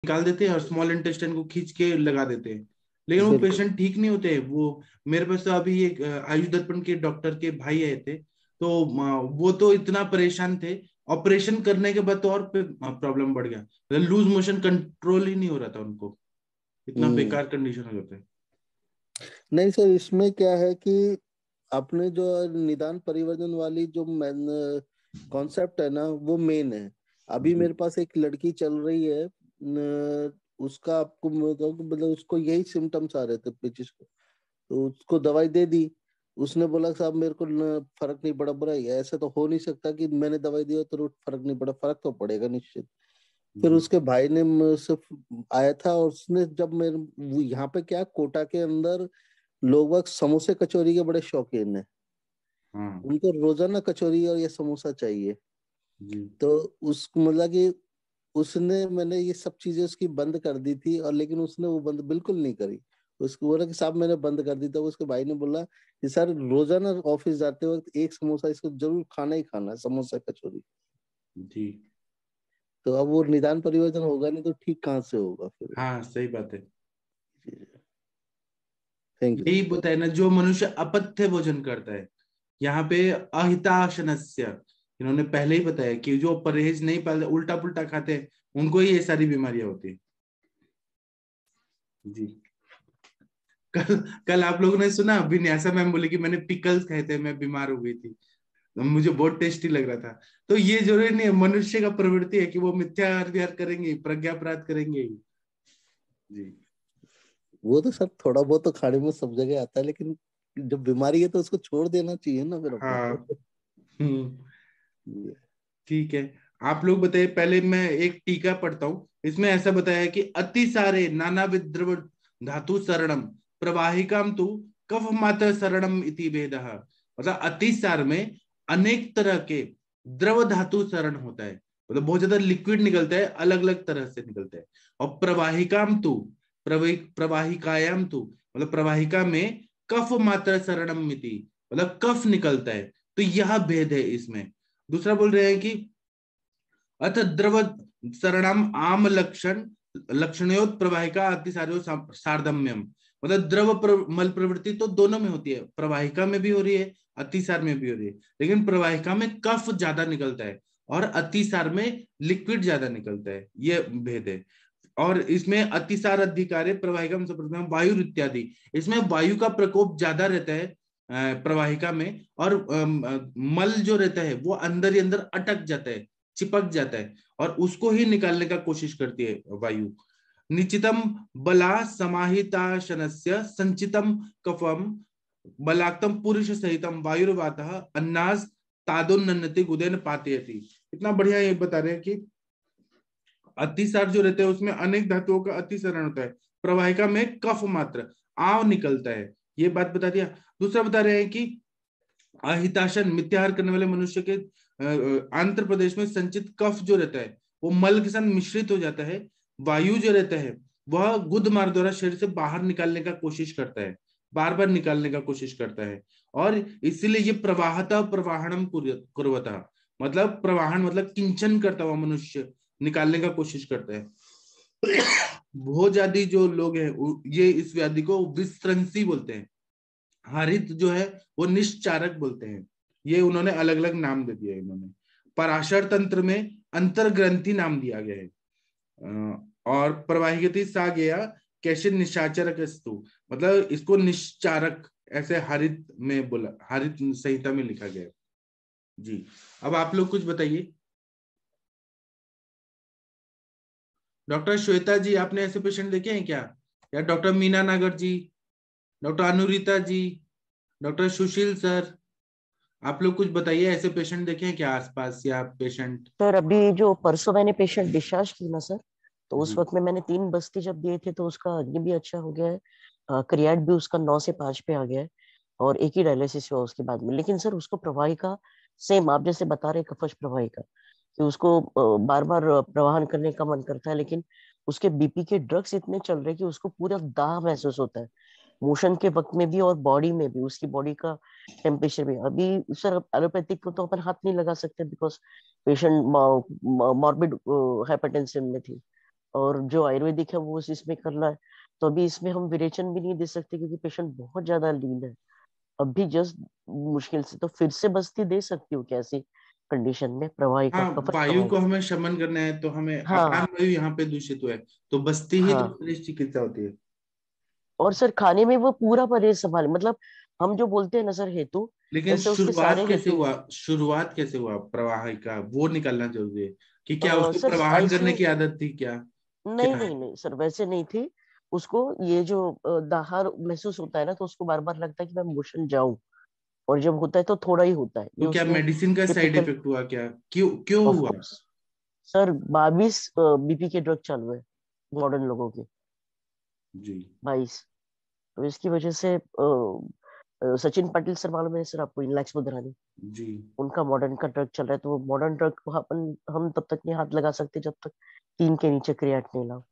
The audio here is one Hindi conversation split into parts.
निकाल देते हैं और स्मॉल इंटेस्टाइन को खींच के लगा देते हैं, लेकिन वो बिल्कुल। पेशेंट ठीक नहीं होते। वो मेरे पास तो अभी एक आयुष दर्पण के डॉक्टर के भाई आए थे, तो वो तो इतना परेशान थे, ऑपरेशन करने के बाद तो और प्रॉब्लम बढ़ गया, लूज मोशन कंट्रोल ही नहीं हो रहा था उनको, इतना हम्म। बेकार कंडीशन हो जाता है। नहीं सर, इसमें क्या है कि अपने जो निदान परिवर्तन वाली जो मेन कॉन्सेप्ट है ना, वो मेन है। अभी जी। मेरे पास एक लड़की चल रही है उसका आपको मतलब उसको यही सिम्टम्स आ रहे थे पीछे को, तो उसको दवाई दे दी। उसने बोला साहब मेरे को फर्क नहीं पड़ा। बुरा ही है, ऐसा तो हो नहीं सकता कि मैंने दवाई दी हो तो फर्क नहीं पड़ा, फर्क तो पड़ेगा निश्चित। फिर जी। उसके भाई ने सिर्फ आया था, और उसने जब मेरे वो यहाँ पे क्या कोटा के अंदर लोग वक्त समोसे कचौरी के बड़े शौकीन है। हाँ। उनको रोजाना कचौरी और ये समोसा चाहिए। जी। तो उस मतलब कि उसने मैंने ये सब चीजें उसकी बंद कर दी थी, और लेकिन उसने वो बंद बिल्कुल नहीं करी। उसको बोला कि साहब मैंने बंद कर दी, तो उसके भाई ने बोला कि सर रोजाना ऑफिस जाते वक्त एक समोसा इसको जरूर खाना ही खाना है, समोसा कचौरी। जी। तो अब वो निदान परिवर्तन होगा नहीं तो ठीक कहाँ से होगा फिर। हाँ, सही बात है। थैंक यू यही सर। बताया ना, जो मनुष्य अपथ्य भोजन करता है, यहाँ पे अहिताशनस्य, इन्होंने पहले ही बताया कि जो परहेज नहीं पालते, उल्टा पुल्टा खाते हैं, उनको ही ये सारी बीमारियां होती है। जी। कल कल आप लोगों ने सुना, विन्यासा मैम बोले कि मैंने पिकल्स खाए थे, मैं बीमार हो गई थी, मुझे बहुत टेस्टी लग रहा था। तो ये जरूरी नहीं है, मनुष्य का प्रवृत्ति है कि वो मिथ्या आहार विहार करेंगे, प्रज्ञा प्राप्त करेंगे ही। जी। वो तो सर थोड़ा बहुत तो खाने में सब जगह आता है, लेकिन जब बीमारी है तो उसको छोड़ देना चाहिए ना फिर अपने हाँ। को। हम्म। ठीक है। आप लोग बताइए, पहले मैं एक टीका पढ़ता हूँ, इसमें ऐसा बताया है कि अति सारे नाना विद्रव धातु शरणम प्रवाहिकाम तु कफ मात्र शरणम इति भेदः। मतलब अति सार में अनेक तरह के द्रव धातु शरण होता है, मतलब बहुत ज्यादा लिक्विड निकलता है, अलग अलग तरह से निकलता है। और प्रवाहिकाम तु प्रवाहिकायाम तु मतलब प्रवाहिका में कफ मात्र शरणम इति, मतलब कफ निकलता है। तो यह भेद है इसमें। दूसरा बोल रहे हैं कि अथ द्रव शरणम आम लक्षण लक्षणयोत प्रवाहिका अतिसारो सार्धम्यम। मतलब मल प्रवृत्ति तो दोनों में होती है, प्रवाहिका में भी हो रही है, अतिसार में भी हो रही है, लेकिन प्रवाहिका में कफ ज्यादा निकलता है और अतिसार में लिक्विड ज्यादा निकलता है, ये भेद है। और इसमें अतिसार अधिकारी प्रवाहिका में वायु इत्यादि, इसमें वायु का प्रकोप ज्यादा रहता है प्रवाहिका में, और मल जो रहता है वो अंदर ही अंदर अटक जाता है, चिपक जाता है, और उसको ही निकालने का कोशिश करती है वायु। निश्चितम बला समाहिताशनस्य संचितम कफम बलाक्तम पुरुष सहितम वायुर्वातः अन्नास तादोन्नति गुदेन पातयति। इतना बढ़िया ये बता रहे हैं कि अतिसार जो रहता है उसमें अनेक धातुओं का अतिसरण होता है, प्रवाहिका में कफ मात्र आव निकलता है, ये बात बता दिया। दूसरा बता रहे हैं कि अहिताशन मिथ्याहार करने वाले मनुष्य के आंध्र प्रदेश में संचित कफ जो रहता है वो मल के साथ मिश्रित हो जाता है। वायु जो रहता है वह गुद मार्ग द्वारा शरीर से बाहर निकालने का कोशिश करता है, बार बार निकालने का कोशिश करता है, और इसीलिए ये प्रवाहता प्रवाहनम कुर्वता, मतलब प्रवाहन मतलब किंचन करता हुआ मनुष्य निकालने का कोशिश करता है। भोज जो लोग हैं ये इस व्याधि को विस्त्रंसी बोलते हैं, हरित जो है वो निश्चारक बोलते हैं। ये उन्होंने अलग अलग नाम दे दिया है इन्होंने। पराशर तंत्र में अंतर्ग्रंथि नाम दिया गया है। और प्रवाहिकति सा गया कैसे निशाचरक स्तु, मतलब इसको निश्चारक ऐसे हरित में बोला, हरित संहिता में लिखा गया है। जी। अब आप लोग कुछ बताइए। डॉक्टर श्वेता जी, आपने ऐसे पेशेंट देखे हैं क्या? या डॉक्टर मीना नागर जी, डॉक्टर अनुरीता जी, डॉक्टर सुशील सर, आप लोग कुछ बताइए, ऐसे पेशेंट देखे हैं क्या आसपास या पेशेंट? सर अभी जो परसों मैंने पेशेंट डिस्चार्ज की ना सर, तो उस जी। वक्त में मैंने 3 बस्ती जब दिए थे तो उसका ये भी अच्छा हो गया है। क्रिएट भी उसका 9 से 5 पे आ गया है, और एक ही डायलिसिस हुआ उसके बाद में। लेकिन सर उसको प्रवाही का सेम आप जैसे बता रहे कफज प्रवाही का कि उसको बार बार प्रवाहन करने का मन करता है, लेकिन उसके बीपी के ड्रग्स इतने चल रहे हैं कि उसको पूरा दाह महसूस होता है, मोशन के वक्त में भी और बॉडी में भी, उसकी बॉडी का टेम्परेचर भी। अभी सर एलोपैथिक को तो अपन हाथ नहीं लगा सकते बिकॉज पेशेंट मॉर्बिड हाइपरटेंशन में थी। और जो आयुर्वेदिक है वो इसमें करना है। तो अभी इसमें हम विरेचन भी नहीं दे सकते क्योंकि पेशेंट बहुत ज्यादा लीन है अभी, जस्ट मुश्किल से। तो फिर से बस्ती दे सकती हूँ क्या ऐसी कंडीशन में, प्रवाही का, हाँ, कफज वायु प्रवाही? को हमें शमन करना है तो हमें अपान हाँ वायु यहाँ पे दूषित हुआ है, तो बस्ती ही हाँ। दूसरी चिकित्सा होती है। और सर खाने में वो पूरा परहेज संभाले, मतलब हम जो बोलते हैं ना सर हेतु, लेकिन वैसे उसके सारे हेतु। शुरुआत कैसे हुआ प्रवाह का, वो निकालना जरूरी है कि क्या उसको सर प्रवाहन करने ऐसे की आदत थी क्या? नहीं क्या है? नहीं नहीं सर, वैसे नहीं थी। उसको ये जो दाहर महसूस होता है ना, तो उसको बार बार लगता है कि मैं मोशन जाऊं, और जब होता है तो थोड़ा ही होता है, ये तो क्या उसके मेडिसिन का साइड टिपिकल। इफेक्ट हुआ क्या, क्यों क्यों ऑफ हुआ? कोर्स सर, 22 बीपी के ड्रग चालू है मॉडर्न लोगों के, जी 22। तो इसकी वजह से सचिन पाटिल सर मालूम है सर आपको, इनलैक्स बुधरानी, जी। उनका मॉडर्न का ड्रग चल रहा है। तो वो मॉडर्न ड्रग को अपन हम तब तक नहीं हाथ लगा सकते जब तक 3 के नीचे क्रिएट नहीं लाओ।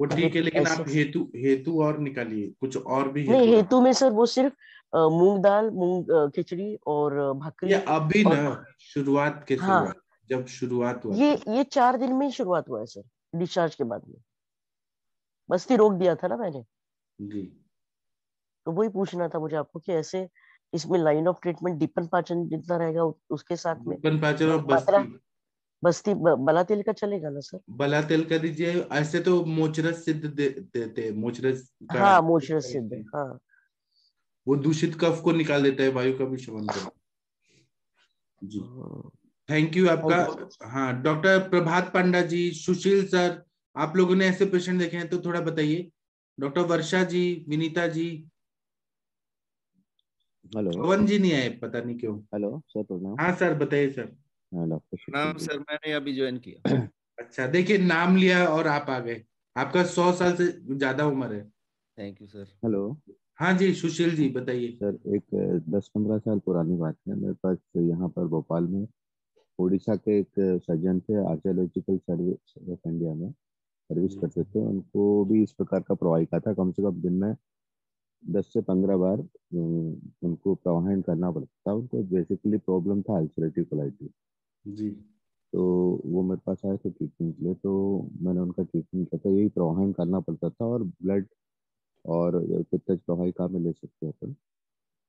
वो तो ठीक फिर है, लेकिन ऐसे आप हेतु हेतु और निकालिए, कुछ और भी नहीं, हेतु है। हेतु में सर वो सिर्फ मूंग दाल, मूंग खिचड़ी और ये भाकरी। अभी ना, और शुरुआत कैसे हुआ, हाँ, जब शुरुआत हुआ ये था? ये 4 दिन में ही शुरुआत हुआ है सर, डिस्चार्ज के बाद में। बस्ती रोक दिया था ना मैंने। जी। तो वही पूछना था मुझे आपको कि ऐसे इसमें लाइन ऑफ ट्रीटमेंट दीपन पाचन जितना रहेगा उसके साथ में दीपन पाचन और मात्रा। बस्ती। बस्ती बला तेल का चलेगा ना सर? बला तेल का दीजिए, ऐसे तो मोचरस सिद्ध देते हैं, मोचरस का हाँ मोचरस सिद्ध, हाँ। वो दूषित कफ को निकाल देता है, वायु का भी शमन करता है। जी। थैंक यू आपका। Thank you sir. हाँ, डॉक्टर प्रभात पांडा जी, सुशील सर, आप लोगों ने ऐसे पेशेंट देखे हैं तो थोड़ा बताइए। डॉक्टर वर्षा जी, विनीता जी। हेलो। पवन जी नहीं आए, पता नहीं क्यों। हेलो सर, प्रणाम। हाँ सर, बताइए सर। हाँ, डॉक्टर सुशील नाम जी। सर मैंने अभी ज्वाइन किया। अच्छा, देखिए नाम लिया और आप आ गए। आपका 100 साल से ज्यादा उम्र है। Thank you sir. हेलो हाँ जी, सुशील जी बताइए। सर, एक 10-15 साल पुरानी बात है। मेरे पास यहाँ पर भोपाल में उड़ीसा के एक सर्जन थे, आर्कियोलॉजिकल सर्विस ऑफ इंडिया में सर्विस जी करते थे। उनको भी इस प्रकार का प्रवाहिका था। कम से कम दिन में 10 से 15 बार उनको प्रवाहन करना पड़ता था। उनको बेसिकली प्रॉब्लम था अल्सरेटिव कोलाइटिस। जी तो वो मेरे पास आए थे ट्रीटमेंट के लिए, तो मैंने उनका ट्रीटमेंट किया था। यही प्रवाहन करना पड़ता था, और ब्लड और पित्तज प्रवाहिका में ले सकते हैं अपन।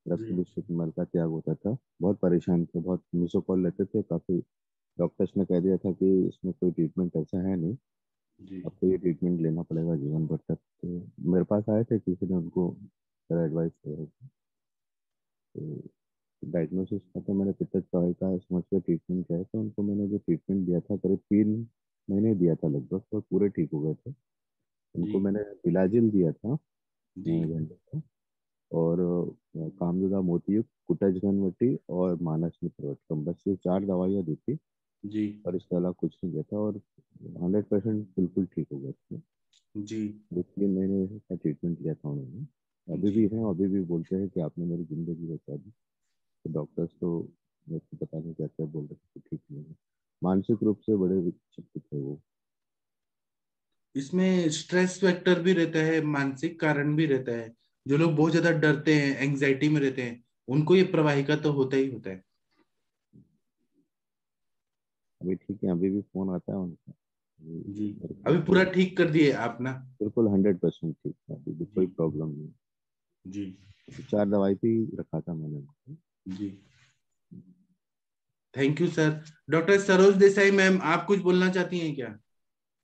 जी रक्त दूषित मल का त्याग होता था। बहुत परेशान थे, बहुत मिसोकॉल लेते थे काफी। डॉक्टर्स ने कह दिया था कि इसमें कोई ट्रीटमेंट ऐसा है नहीं, जी आपको ये ट्रीटमेंट लेना पड़ेगा जीवन भर तक। तो मेरे पास आए थे, किसी ने उनको एडवाइस किया। तो डायग्नोसिस था, तो मैंने पित्तज प्रवाहिका समझ के ट्रीटमेंट किया। तो उनको मैंने जो ट्रीटमेंट दिया था, करीब 3 महीने दिया था लगभग, तो पूरे ठीक हो गए थे। जी उनको मैंने इलाजिल दिया था जी घंटे का, और कामयुगा मोतियुक्त, कुटजगनवटी और मानस मित्रवटकम, बस ये 4 दवाइयाँ दी थी। जी और इसके अलावा कुछ नहीं दिया था, और 100% बिल्कुल ठीक हो गए थे। जी 2-3 महीने का ट्रीटमेंट किया था उन्होंने। अभी जी भी हैं, अभी भी बोलते हैं कि आपने मेरी जिंदगी बचा दी। तो डॉक्टर्स तो मेरे को पता नहीं क्या क्या बोल रहे थे कि ठीक नहीं है। मानसिक रूप से बड़े विक्षिप्त थे वो। इसमें स्ट्रेस फैक्टर भी रहता है, मानसिक कारण भी रहता है। जो लोग बहुत ज्यादा डरते हैं, एंग्जाइटी में रहते हैं, उनको ये प्रवाहिका तो होता ही होता है। अभी ठीक है, अभी भी फोन आता है उनका। जी, मेरे अभी ख्याल पूरा से ठीक कर दिए आप ना? बिल्कुल 100% ठीक है, अभी भी जी कोई प्रॉब्लम नहीं। जी 4 दवाई भी रखा था मैंने उनको। जी। Thank you sir. Doctor Saroj Desai ma'am, आप कुछ बोलना चाहती हैं क्या?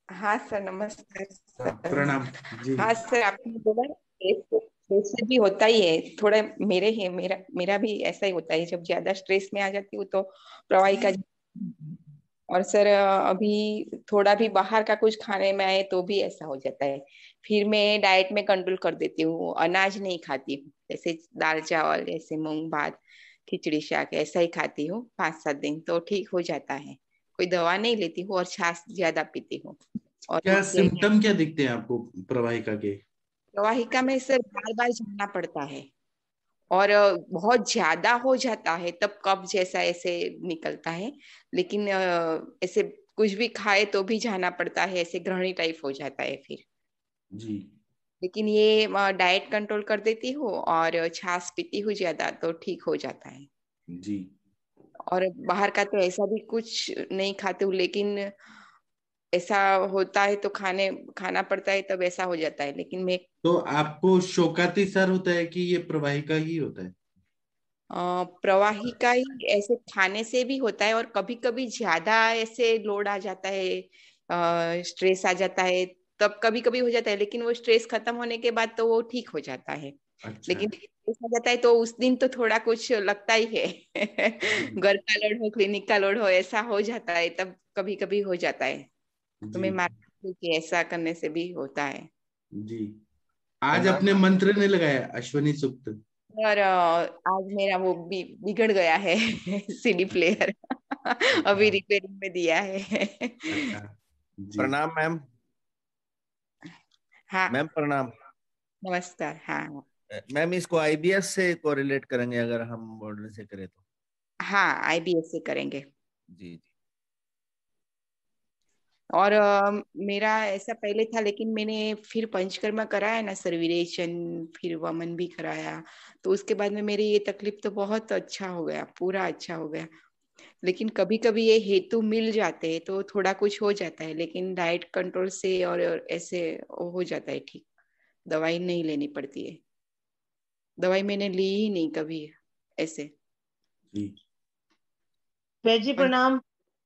हाँ सर, नमस्कार हाँ, सर। प्रणाम जी। हाँ सर, आपने बोला स्ट्रेस से भी होता ही है थोड़ा। मेरा मेरा भी ऐसा ही होता है, जब ज्यादा स्ट्रेस में आ जाती हूँ तो प्रवाही का। और सर अभी थोड़ा भी बाहर का कुछ खाने में आए तो भी ऐसा हो जाता है। फिर मैं डाइट में कंट्रोल कर देती हूँ, अनाज नहीं खाती हूँ, जैसे दाल चावल, जैसे मूंग भात, खिचड़ी शाक, ऐसा ही खाती हूँ 5-7 दिन तो ठीक हो जाता है। कोई दवा नहीं लेती हूँ और छाछ ज्यादा पीती हूँ। और क्या इससे सिम्टम क्या दिखते हैं आपको प्रवाहिका के? प्रवाहिका में सर बार बार जाना पड़ता है, और बहुत ज्यादा हो जाता है तब कफ जैसा ऐसे निकलता है। लेकिन ऐसे कुछ भी खाए तो भी जाना पड़ता है, ऐसे ग्रहणी टाइप हो जाता है फिर। जी लेकिन ये डाइट कंट्रोल कर देती हूँ और छाछ पीती हूँ ज्यादा तो ठीक हो जाता है। जी और बाहर का तो ऐसा भी कुछ नहीं खाती हूँ, लेकिन ऐसा होता है तो खाना पड़ता है, तब ऐसा हो जाता है। लेकिन मैं तो आपको शोकातिसर होता है कि ये प्रवाहिका ही होता है? प्रवाही का ही ऐसे खाने से भी होता है, और कभी कभी ज्यादा ऐसे लोड आ जाता है, स्ट्रेस आ जाता है, तब कभी कभी हो जाता है। लेकिन वो स्ट्रेस खत्म होने के बाद तो वो ठीक हो जाता है। अच्छा। लेकिन स्ट्रेस आ जाता है तो उस दिन तो थोड़ा कुछ लगता ही है। घर का लोड हो, क्लिनिक का लोड हो, ऐसा हो जाता है, तब कभी कभी हो जाता है। तो जी मैं मानती हूँ कि ऐसा करने से भी होता है। जी। आज अपने मंत्र ने लगाया अश्वनी सुक्त? और आज मेरा वो बिगड़ गया है। CD player. अभी अच्छा रिपेयरिंग में दिया है। अच्छा। जी। प्रणाम मैम। हाँ, मैम प्रणाम। नमस्कार। हाँ मैम इसको आईबीएस से कोरिलेट करेंगे अगर हम मॉडर्न से करें तो? हाँ, आईबीएस से करेंगे। जी जी। और मेरा ऐसा पहले था, लेकिन मैंने फिर पंचकर्मा कराया ना सर, विरेचन, फिर वमन भी कराया। तो उसके बाद में मेरी ये तकलीफ तो बहुत अच्छा हो गया, पूरा अच्छा हो गया। लेकिन कभी कभी ये हेतु मिल जाते हैं तो थोड़ा कुछ हो जाता है, लेकिन डाइट कंट्रोल से और ऐसे वो हो जाता है ठीक। दवाई नहीं लेनी पड़ती है। दवाई मैंने ली ही नहीं कभी ऐसे। जी। वैजी प्रणाम।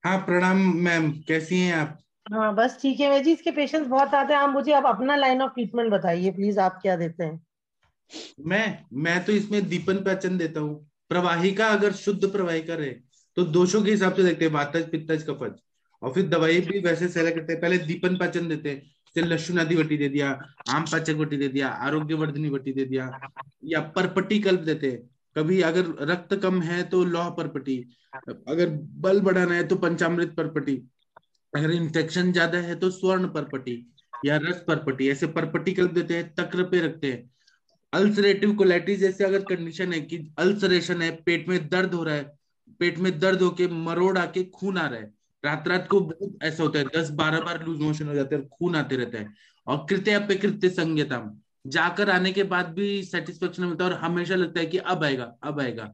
हाँ प्रणाम मैम, कैसी हैं आप? हाँ बस ठीक है वैजी, इसके पेशेंट्स बहुत आते हैं। आप मुझे अब अपना लाइन ऑफ ट्रीटमेंट बताइए प्लीज, आप क्या देते हैं? मैं तो इसमें दीपन पाचन देता हूँ। प्रवाहिका अगर शुद्ध प्रवाहिका रहे तो दोषों के हिसाब से देखते हैं, वातज पित्तज कफज, और फिर दवाई भी वैसे सेलेक्ट करते हैं। पहले दीपन पाचन देते हैं, जैसे लहसुन आदि वटी दे दिया, आम पाचक वटी दे दिया, आरोग्यवर्धनी वटी दे दिया, या परपटी कल्प देते हैं। कभी अगर रक्त कम है तो लौह परपटी, अगर बल बढ़ाना है तो पंचामृत परपटी, अगर इन्फेक्शन ज्यादा है तो स्वर्ण परपटी या रस परपटी, ऐसे परपटी कल्प देते हैं, तक्र पे रखते हैं। अल्सरेटिव कोलाइटिस जैसे अगर कंडीशन है कि अल्सरेशन है, पेट में दर्द हो रहा है, पेट में दर्द होके मरोड़ आके खून आ रहा है, रात रात को बहुत ऐसा होता है, 10-12 बार लूज मोशन हो जाते हैं और खून आते रहता है, और कृत्य पे कृत्य संज्ञता जाकर आने के बाद भी सेटिस्फेक्शन मिलता है और हमेशा लगता है कि अब आएगा अब आएगा,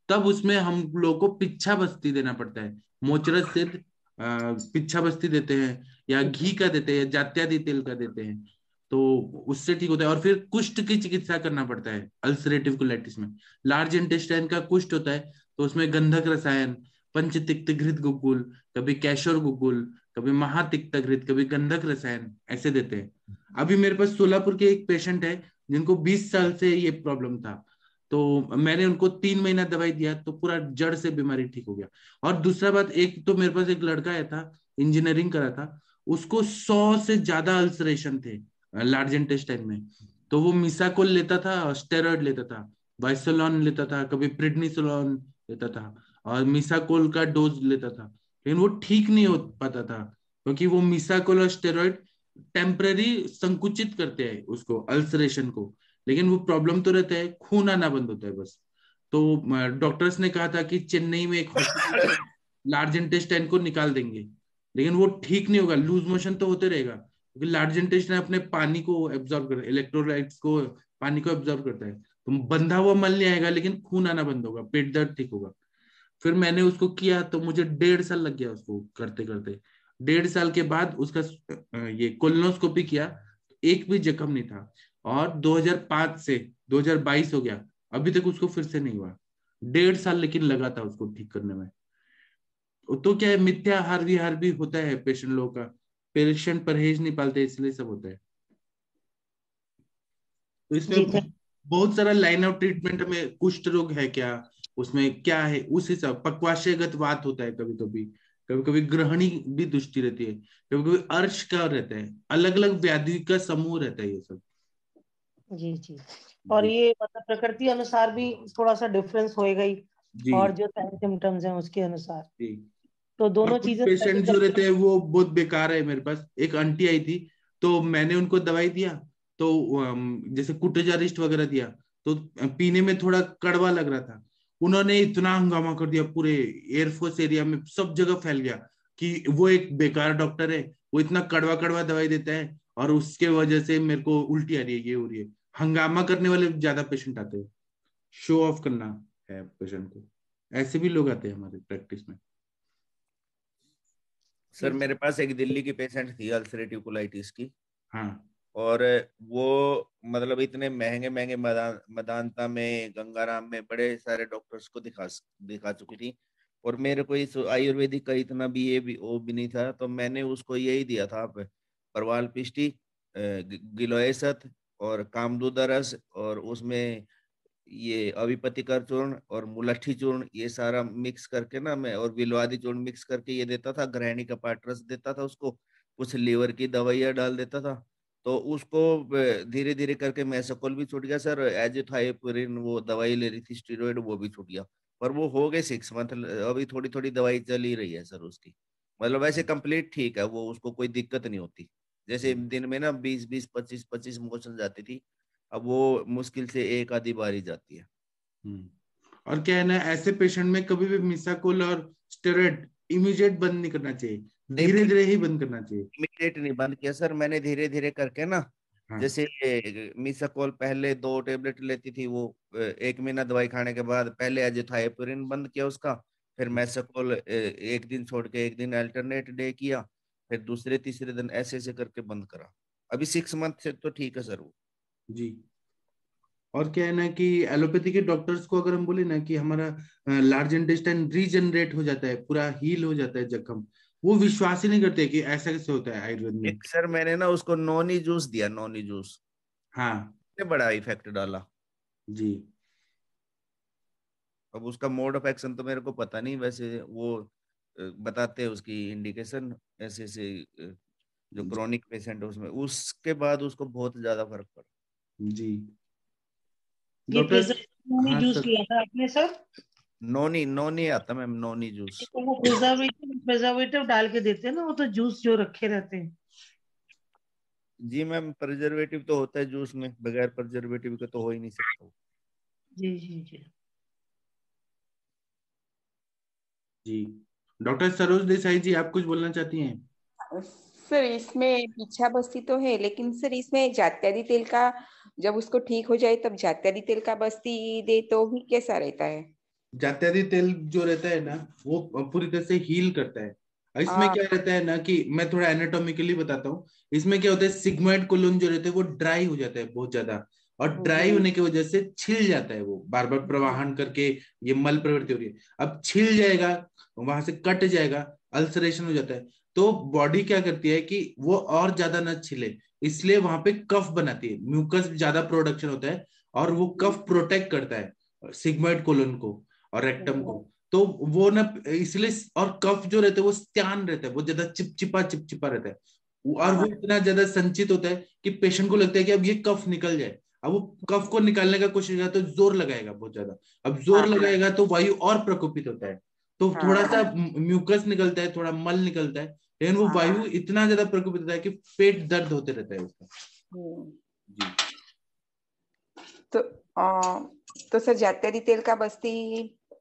तब उसमें हम लोग को पिच्छा बस्ती देना पड़ता है। मोचरस सिद्ध पिच्छा बस्ती देते हैं, या घी का देते हैं, जात्यादि तेल का देते हैं, तो उससे ठीक होता है। और फिर कुष्ठ की चिकित्सा करना पड़ता है अल्सरेटिव कोलाइटिस में। लार्ज इंटेस्टाइन का कुष्ठ होता है तो उसमें गंधक रसायन, पंचतिक्त घृत गुग्गुल, कभी कैशोर गुग्गुल, कभी महातिक्त घृत, कभी गंधक रसायन, ऐसे देते हैं। अभी मेरे पास सोलापुर के एक पेशेंट है जिनको 20 साल से ये प्रॉब्लम था, तो मैंने उनको 3 महीना दवाई दिया तो पूरा जड़ से बीमारी ठीक हो गया। और दूसरा बात, एक तो मेरे पास एक लड़का आया था, इंजीनियरिंग करा था, उसको 100 से ज्यादा अल्सरेशन थे लार्ज इंटेस्टाइन में, तो वो मिसाकोल लेता था, स्टेरॉइड लेता था, वाइसोलॉन लेता था, कभी प्रिडनिसोलॉन लेता था, और मिसाकोल का डोज लेता था, लेकिन वो ठीक नहीं हो पाता था, क्योंकि वो मिसाकोल और स्टेरॉइड टेम्पररी संकुचित करते हैं उसको, अल्सरेशन को, लेकिन वो प्रॉब्लम तो रहता है, खून आना बंद होता है बस। तो डॉक्टर्स ने कहा था कि चेन्नई में एक हॉस्पिटल लार्ज इंटेस्टाइन को निकाल देंगे, लेकिन वो ठीक नहीं होगा, लूज मोशन तो होते रहेगा, क्योंकि लार्ज इंटेस्टाइन अपने पानी को एब्जॉर्ब करता है, इलेक्ट्रोलाइट्स को, पानी को एब्जॉर्ब करता है, तो बंधा हुआ मल नहीं आएगा, लेकिन खून आना बंद होगा, पेट दर्द ठीक होगा। फिर मैंने उसको किया तो मुझे 1.5 साल लग गया उसको करते करते। 1.5 साल के बाद उसका ये कोलोनोस्कोपी किया, एक भी जख्म नहीं था, और 2005 से 2022 हो गया, अभी तक उसको फिर से नहीं हुआ। 1.5 साल लेकिन लगा था उसको ठीक करने में। तो क्या है, मिथ्या आहार विहार भी होता है पेशेंट लोगों का, पेशेंट परहेज नहीं पालते, इसलिए सब होता है। तो जी इसमें थैंक बहुत सारा लाइन ऑफ ट्रीटमेंट में, कुष्ठ रोग है क्या, उसमें क्या है उस हिसाब, पक्वाशयगत वात होता है कभी कभी, कभी कभी ग्रहणी भी दृष्टि रहती है, कभी कभी अर्श का रहता है, अलग अलग व्याधि का समूह रहता है ये सब। जी जी। और जी ये मतलब प्रकृति अनुसार भी थोड़ा सा डिफरेंस होएगा ही, जी और जो साइन सिम्टम्स हैं उसके अनुसार, जी। तो और दोनों कुछ चीजें स्टडी पेशेंट जो करके। रहते हैं वो बहुत बेकार है। मेरे पास एक आंटी आई थी, तो मैंने उनको दवाई दिया, तो जैसे कुटजारिस्ट वगैरह दिया, तो पीने में थोड़ा कड़वा लग रहा था। उन्होंने इतना हंगामा कर दिया, पूरे एयरफोर्स एरिया में सब जगह फैल गया कि वो एक बेकार डॉक्टर है, वो इतना कड़वा कड़वा दवाई देता है, और उसके वजह से मेरे को उल्टी आ रही है, ये हो रही है। हंगामा करने वाले ज्यादा पेशेंट आते हैं, शो ऑफ करना है पेशेंट को, ऐसे भी लोग आते हैं हमारे प्रैक्टिस में। सर मेरे पास एक दिल्ली की पेशेंट थी अल्सरेटिव कोलाइटिस की। हाँ और वो मतलब इतने महंगे महंगे मेदांता में, गंगाराम में बड़े सारे डॉक्टर्स को दिखा चुकी थी। और मेरे को इस आयुर्वेदिक का इतना भी ये भी वो भी नहीं था, तो मैंने उसको यही दिया था परवाल पिष्टी, गिलोयसत और कामदूदा रस, और उसमें ये अविपतिकर चूर्ण और मुलट्ठी चूर्ण, ये सारा मिक्स करके ना मैं, और विलवादी चूर्ण मिक्स करके ये देता था। घृणी का पाट रस देता था उसको, कुछ लीवर की दवाइयाँ डाल देता था। तो उसको धीरे धीरे करके मेसोकोल भी छूट गया सर, एजिथाइपुरिन वो दवाई ले रही थी स्टीरोइड, वो भी छूट गया। पर वो हो गए 6 मंथ, अभी थोड़ी थोड़ी दवाई चल ही रही है सर उसकी। मतलब वैसे कंप्लीट ठीक है वो, उसको कोई दिक्कत नहीं होती। जैसे दिन में ना 20 20 25 25 मोशन जाती थी, अब वो मुश्किल से एक आधी बार ही जाती है। और क्या है ना, ऐसे पेशेंट में कभी भी मिसाकोल और स्टेरॉइड इमीडिएट बंद नहीं करना चाहिए, धीरे धीरे ही बंद करना चाहिए। इमीडिएट नहीं बंद किया सर मैंने, धीरे धीरे करके ना। हाँ जैसे मिसाकोल पहले 2 टेबलेट लेती थी वो, 1 महीना दवाई खाने के बाद पहले एजिथाइपुरिन बंद किया उसका, फिर मेसाकोल 1 दिन छोड़ के 1 दिन अल्टरनेट डे किया, फिर दूसरे तीसरे दिन ऐसे ऐसे करके बंद करा। अभी 6 मंथ से तो ठीक है सर वो। जी। और क्या है ना कि एलोपैथी के डॉक्टर्स को अगर हम बोले ना कि हमारा लार्ज इंटेस्टाइन रीजनरेट हो जाता है, पूरा हील हो जाता है जख्म, वो विश्वास ही नहीं करते कि ऐसा कैसे होता है आयुर्वेद में। एक सर मैंने ना उसको नॉनी जूस दिया, नॉनी जूस, हाँ बड़ा इफेक्ट डाला। जी। अब उसका मोड ऑफ एक्शन तो मेरे को पता नहीं, वैसे वो बताते हैं उसकी इंडिकेशन ऐसे ऐसे, जो क्रोनिक पेशेंट है उसमें, उसके बाद उसको बहुत ज्यादा फर्क पड़ा। जी ये डॉक्टर। हाँ जूस सर। लिया था आपने सर? नोनी नोनी आता मैम, नोनी जूस। तो वो प्रिजर्वेटिव डाल के देते हैं ना, वो तो जूस जो रखे रहते हैं। जी मैम, प्रिजर्वेटिव तो होता है जूस में, बगैर प्रिजर्वेटिव के तो हो ही नहीं सकता। जी जी जी। जी डॉक्टर सरोज देसाई जी, आप कुछ बोलना चाहती हैं? सर इसमें पीछा बस्ती तो है, लेकिन सर इसमें जात्यादी तेल का, जब उसको ठीक हो जाए तब जात्यादी तेल का बस्ती दे तो भी कैसा रहता है? जात्यादी तेल जो रहता है ना, वो पूरी तरह से हील करता है। इसमें हाँ। क्या रहता है ना कि मैं थोड़ा एनाटॉमिकली बताता हूँ। इसमें क्या होता है, सिग्मोइड कोलोन जो रहते हैं वो ड्राई हो जाता है बहुत ज्यादा, और ड्राई होने की वजह से छिल जाता है, वो बार बार प्रवाहन करके ये मल प्रवृत्ति हो रही है। अब छिल जाएगा, वहां से कट जाएगा, अल्सरेशन हो जाता है। तो बॉडी क्या करती है कि वो और ज्यादा न छिले, इसलिए वहां पे कफ बनाती है, म्यूकस ज्यादा प्रोडक्शन होता है, और वो कफ प्रोटेक्ट करता है सिग्मोइड कोलोन को और रेक्टम को। तो वो ना इसलिए, और कफ जो रहता है वो स्त्यान रहता है, वो ज्यादा चिपचिपा चिपचिपा रहता है, और वो इतना ज्यादा संचित होता है कि पेशेंट को लगता है कि अब ये कफ निकल जाए। अब वो कफ को निकालने का कोशिश करेगा तो जोर लगाएगा बहुत ज्यादा, अब जोर लगाएगा तो वायु और प्रकोपित होता है, तो थोड़ा सा म्यूकस निकलता है, थोड़ा मल निकलता है, लेकिन वो वायु इतना ज्यादा प्रकोपित होता है कि पेट दर्द होते रहता है उसका। जी। तो सर जात्यादी तेल का बस्ती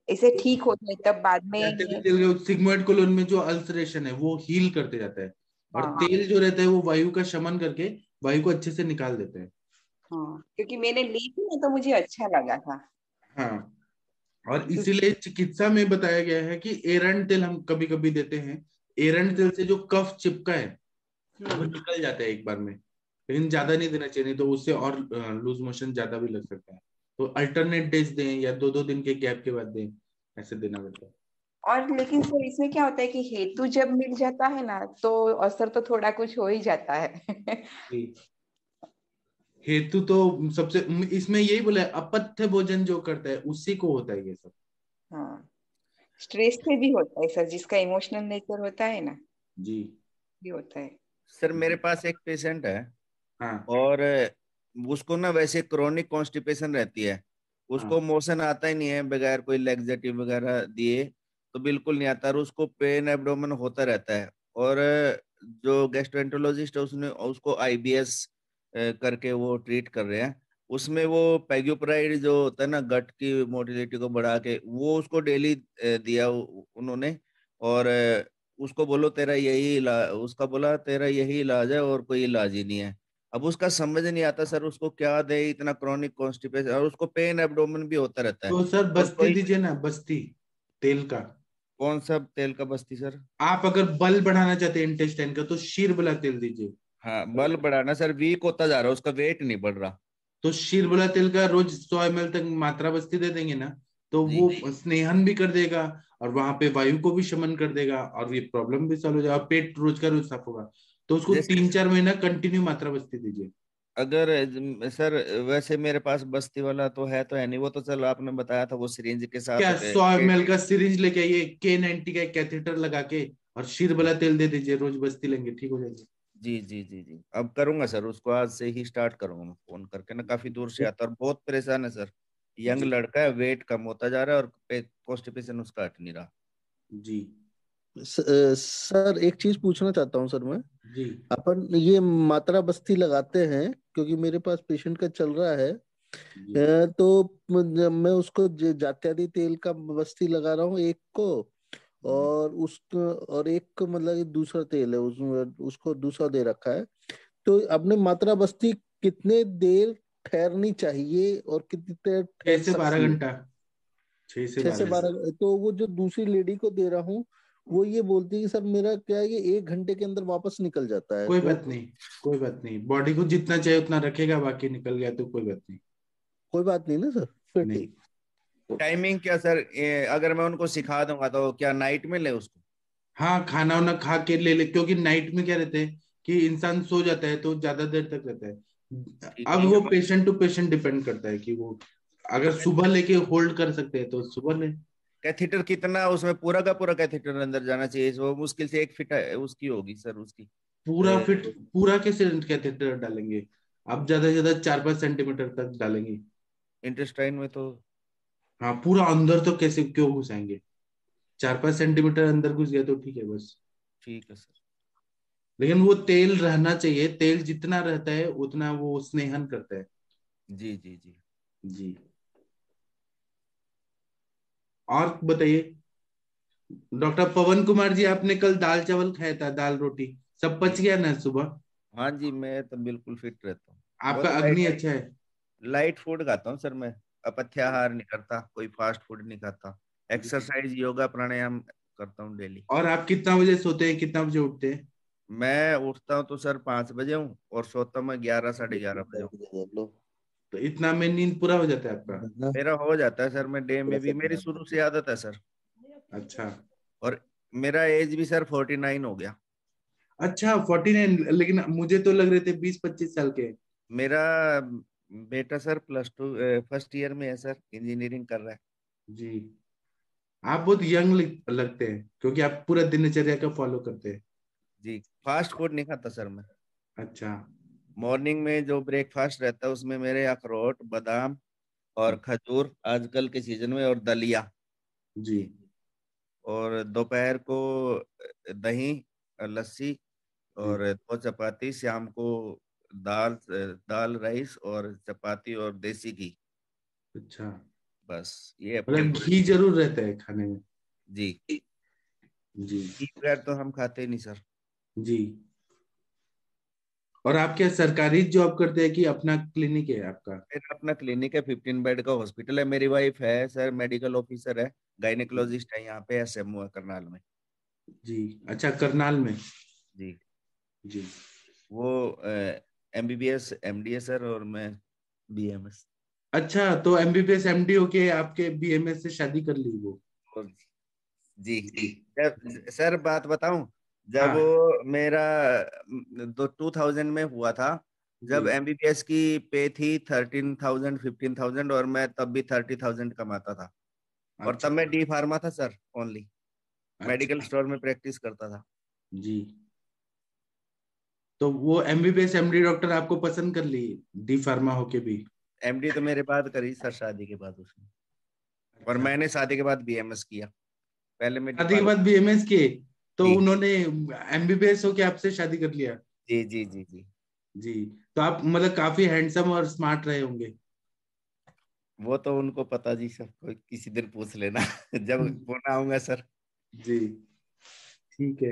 इसे ठीक हो जाए तब बाद में सिग्मोइड कोलोन में जो अल्सरेशन है वो हील करते जाता है, और तेल जो रहता है वो वायु का शमन करके वायु को अच्छे से निकाल देते हैं। हाँ, क्योंकि मैंने ली थी ना तो मुझे अच्छा लगा था। हाँ, और इसीलिए चिकित्सा में बताया गया है कि एरंड तेल हम कभी कभी देते हैं। एरंड तेल से जो कफ चिपका है वो निकल जाता है एक बार में, लेकिन ज्यादा नहीं देना चाहिए, नहीं तो उससे और लूज मोशन ज्यादा भी लग सकता है। तो अल्टरनेट डेज दें या 2 2 दिन के गैप के बाद दें, ऐसे देना पड़ता है। और लेकिन सर इसमें क्या होता है कि हेतु जब मिल जाता है ना तो असर तो थोड़ा कुछ हो ही जाता है। हेतु तो सबसे, इसमें यही बोला है, अपथ्य भोजन जो करता है उसी को होता है ये सब। हाँ, स्ट्रेस से भी होता है सर, जिसका इमोशनल नेचर होता है ना, जी भी होता है। सर मेरे पास एक पेशेंट है, हाँ और उसको ना वैसे क्रोनिक कॉन्स्टिपेशन रहती है, उसको मोशन आता ही नहीं है बगैर कोई लैक्सेटिव वगैरह दिए, तो बिल्कुल नहीं आता, और उसको पेन एब्डोमेन होता रहता है। और जो गैस्ट्रोएंटरोलॉजिस्ट है उसने उसको आईबीएस करके वो ट्रीट कर रहे हैं। उसमें वो पैग्योप्राइड जो होता है ना गट की मोटिलिटी को बढ़ा के, वो उसको डेली दिया उन्होंने। और उसको बोलो तेरा यही इलाज, उसका बोला तेरा यही इलाज है और कोई इलाज ही नहीं है। अब उसका समझ नहीं आता सर उसको क्या दे, इतना क्रोनिक कॉन्स्टिपेशन, और उसको पेन एब्डोमेन भी होता रहता है। तो सर और बस्ती कोई दीजिए ना, बस्ती तेल का। कौन सा तेल का बस्ती सर? आप अगर बल बढ़ाना चाहते हैं इंटेस्टाइन का तो शीरबला तेल दीजिए। हाँ, बल बढ़ाना सर, वीक होता जा रहा है, उसका वेट नहीं बढ़ रहा। तो शीरबला तेल का रोज 100 ml तक मात्रा बस्ती दे देंगे ना, तो जी वो स्नेहन भी कर देगा और वहां पे वायु को भी शमन कर देगा और ये प्रॉब्लम भी सॉल्व हो जाएगा, पेट रोज का रोज साफ होगा। तो उसको जैसे 3-4 महीना कंटिन्यू मात्रा बस्ती दीजिए। अगर सर वैसे मेरे पास बस्ती वाला तो है नहीं, वो तो चलो आपने बताया था वो सिरिंज के साथ क्या 100 पेट। ml का सिरिंज लेके आइए, K90 का एक कैथेटर लगा के और शीरबला तेल दे दीजिए, रोज बस्ती लेंगे, ठीक हो जाएगी। जी जी जी जी, अब करूंगा सर, उसको आज से ही स्टार्ट करूंगा मैं फोन करके ना, काफी दूर से आता है और बहुत परेशान है सर। यंग जी लड़का है, वेट कम होता जा रहा है और कॉन्स्टिपेशन उसका हट नहीं रहा। जी सर एक चीज पूछना चाहता हूँ सर मैं। जी अपन ये मात्रा बस्ती लगाते हैं क्योंकि मेरे पास पेशेंट का चल रहा है, जी तो मैं उसको जात्यादी तेल का बस्ती लगा रहा हूँ एक को, और उसको और एक को मतलब दूसरा तेल है उसको दूसरा दे रखा है। तो अपने मात्रा बस्ती कितने देर ठहरनी चाहिए और कितनी देर छह ठहर से बारह सकती है? घंटा 6 से 6 से 12 घंटा 12। तो वो जो दूसरी लेडी को दे रहा हूँ वो ये बोलती है कि सर मेरा क्या है कि 1 घंटे के अंदर वापस निकल जाता है, कोई तो बात नहीं, कोई बात नहीं, बॉडी को जितना चाहिए उतना रखेगा, बाकी निकल गया तो कोई बात नहीं। कोई बात नहीं ना सर, फिर नहीं, ठीक। टाइमिंग क्या सर, अगर मैं उनको सिखा दूंगा तो क्या नाइट में ले उसको? हाँ खाना वाना खा के ले ले, क्योंकि नाइट में क्या रहता है कि इंसान सो जाता है तो ज्यादा देर तक रहता है। ठीक अब ठीक वो है। पेशेंट टू पेशेंट डिपेंड करता है कि वो अगर सुबह लेके होल्ड कर सकते हैं तो सुबह ले। कैथीटर कितना उसमें, पूरा का पूरा कैथीटर अंदर जाना चाहिए? वो मुश्किल से 1 फीट उसकी होगी सर, उसकी पूरा फिट, पूरा कैसे कैथेटर डालेंगे? आप ज्यादा से ज्यादा 4-5 सेंटीमीटर तक डालेंगे। इंटेस्टाइन में तो। हाँ पूरा अंदर तो कैसे क्यों घुसाएंगे? 4-5 सेंटीमीटर अंदर घुस गया तो ठीक है बस। ठीक है सर। लेकिन वो तेल रहना चाहिए, तेल जितना रहता है उतना वो स्नेहन करता है। जी जी जी। जी। और बताइए डॉक्टर पवन कुमार जी, आपने कल दाल चावल खाया था, दाल रोटी, सब जी पच गया ना सुबह? हाँ जी, मैं तो बिल्कुल फिट रहता हूँ। आपका बहुत अग्नि लाइट अच्छा है। लाइट फूड खाता हूँ सर मैं। अपथ्याहार नहीं करता, कोई फास्ट फूड नहीं खाता। जी। एक्सरसाइज, योगा, प्राणायाम करता हूँ डेली। और आप कितना बजे सोते हैं, कितना बजे उठते हैं? मैं उठता हूँ तो सर 5 बजे हूँ और सोता मैं 11 साढ़े 11 बजे हूँ। लो। तो इतना में नींद पूरा हो जाता है आपका? मेरा हो जाता है सर, मैं डे में भी, मेरी शुरू से आदत है सर। अच्छा। और मेरा एज भी सर 49 हो गया। अच्छा 49, लेकिन मुझे तो लग रहे थे 20-25 साल के। मेरा बेटा सर +2 फर्स्ट ईयर में है सर, इंजीनियरिंग कर रहा है। जी। आप बहुत यंग लगते हैं क्योंकि आप पूरा दिनचर्या का फॉलो करते हैं। जी, फास्ट फूड नहीं खाता सर मैं। अच्छा। मॉर्निंग में जो ब्रेकफास्ट रहता है उसमें मेरे अखरोट, बादाम और खजूर आजकल के सीजन में, और दलिया। जी और दोपहर को दही, लस्सी जी। और 2 चपाती, शाम को दाल दाल राइस और चपाती और देसी घी। अच्छा, बस ये अपने मतलब घी जरूर रहता है खाने में। जी। जी घी बगैर तो हम खाते ही नहीं सर। जी। और आप क्या सरकारी जॉब करते हैं कि अपना क्लिनिक है आपका? मेरा अपना क्लिनिक है, 15 बेड का हॉस्पिटल है। मेरी वाइफ है सर मेडिकल ऑफिसर है, गायनेकोलॉजिस्ट है, यहाँ पे SMO है करनाल में। जी। अच्छा करनाल में। जी। जी। वो MBBS MD है सर, और मैं BMS। अच्छा तो MBBS MD होके आपके BMS से शादी कर ली वो? जी। जब सर बात बताऊं, जब हाँ। वो मेरा 2000 में हुआ था, जी। जब MBBS की पे थी 13,000 15,000, और मैं तब भी 30,000 कमाता था। और अच्छा। तब मैं D फार्मा था सर, ओनली मेडिकल अच्छा। स्टोर में प्रैक्टिस करता था। जी। तो वो MBBS MD डॉक्टर आपको पसंद कर ली, डी फार्मा होके भी? MD तो मेरे बाद करी सर, शादी के बाद उसने। और अच्छा। मैंने शादी के बाद BMS किया, पहले मैं डी शादी के फार्मा। बाद BMS किए? तो जी उन्होंने MBBS होके आपसे शादी कर लिया? जी जी जी जी। जी। तो आप मतलब काफी हैंडसम और स्मार्ट रहे होंगे। वो तो उनको पता जी, सब कोई किसी दिन पूछ लेना जब फोन आऊंगा सर। जी। ठीक है।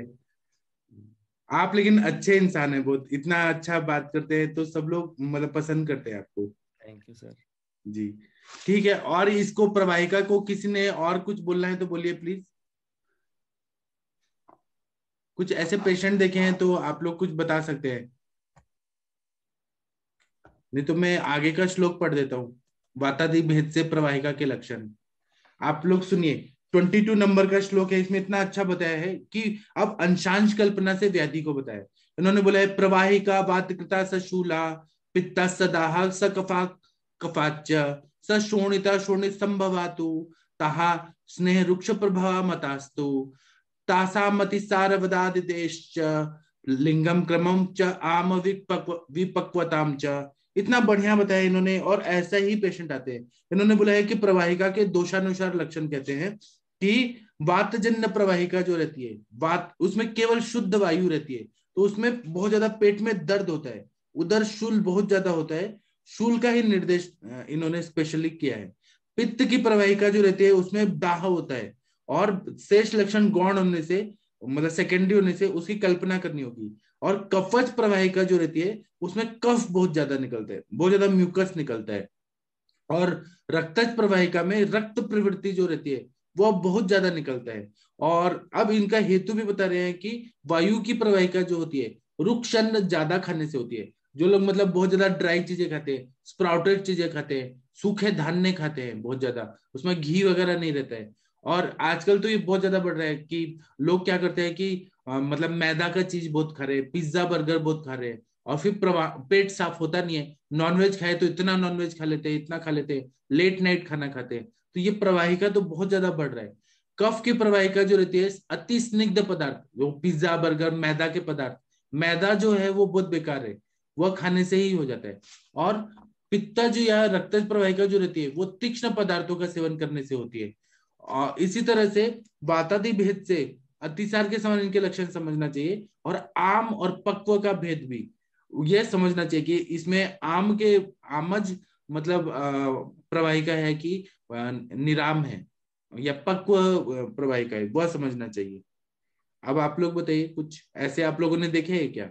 आप लेकिन अच्छे इंसान हैं बहुत, इतना अच्छा बात करते हैं तो सब लोग मतलब पसंद करते हैं आपको। Thank you sir. जी। ठीक है, और इसको प्रवाहिका को किसी ने और कुछ बोलना है तो बोलिए प्लीज। कुछ ऐसे पेशेंट देखे हैं तो आप लोग कुछ बता सकते हैं, नहीं तो मैं आगे का श्लोक पढ़ देता हूँ। वातादि भेद से प्रवाहिका के लक्षण आप लोग सुनिए। 22 नंबर का श्लोक है, इसमें इतना अच्छा बताया है कि अब अंशांश कल्पना से व्याधि को बताया। इन्होंने बोला है प्रवाहिका वातकृता सशूला पित्ता सदाह स कफा कफाच स शोणिता शोणित संभवातु ताहा स्नेह रुक्ष प्रभवा मतास्तु तासामति सारवदादिदेश्च लिंगम क्रमम च आम विपक्वताम च। इतना बढ़िया बताया इन्होंने। और ऐसा ही पेशेंट आते हैं। इन्होंने बोला है कि प्रवाहिका के दोषानुसार लक्षण कहते हैं कि वातजन्य प्रवाहिका जो रहती है, वात उसमें केवल शुद्ध वायु रहती है, तो उसमें बहुत ज्यादा पेट में दर्द होता है, उधर शूल बहुत ज्यादा होता है। शूल का ही निर्देश इन्होंने स्पेशली किया है। पित्त की प्रवाहिका जो रहती है उसमें दाह होता है, और शेष लक्षण गौण होने से मतलब सेकेंडरी होने से उसकी कल्पना करनी होगी। और कफज प्रवाहिका जो रहती है उसमें कफ बहुत ज्यादा निकलता है, बहुत ज्यादा म्यूकस निकलता है। और रक्तज प्रवाहिका में रक्त प्रवृत्ति जो रहती है वो बहुत ज्यादा निकलता है। और अब इनका हेतु भी बता रहे हैं कि वायु की प्रवाहिका जो होती है रुक्ष अन्न ज्यादा खाने से होती है। जो लोग मतलब बहुत ज्यादा ड्राई चीजें खाते हैं, स्प्राउटेड चीजें खाते हैं, सूखे धान्य खाते हैं बहुत ज्यादा, उसमें घी वगैरह नहीं रहता है। और आजकल तो ये बहुत ज्यादा बढ़ रहा है कि लोग क्या करते हैं कि मतलब मैदा का चीज बहुत खा रहे हैं, पिज्जा बर्गर बहुत खा रहे हैं, और फिर पेट साफ होता नहीं है। नॉनवेज खाए तो इतना नॉनवेज खा लेते हैं, इतना खा लेते हैं, लेट नाइट खाना खाते हैं, तो ये प्रवाहिका तो बहुत ज्यादा बढ़ रहा है। कफ की प्रवाहिका जो रहती है अति स्निग्ध पदार्थ, जो पिज्जा बर्गर मैदा के पदार्थ, मैदा जो है वो बहुत बेकार है, वह खाने से ही हो जाता है। और पित्ता जो या रक्तज प्रवाहिका जो रहती है वो तीक्ष्ण पदार्थों का सेवन करने से होती है। और इसी तरह से वातादि भेद से अतिसार के समान इनके लक्षण समझना चाहिए। और आम और पक्व का भेद भी यह समझना चाहिए कि इसमें आम के आमज मतलब प्रवाहिका है कि निराम है, या पक्व प्रवाहिका है, वह समझना चाहिए। अब आप लोग बताइए, कुछ ऐसे आप लोगों ने देखे हैं क्या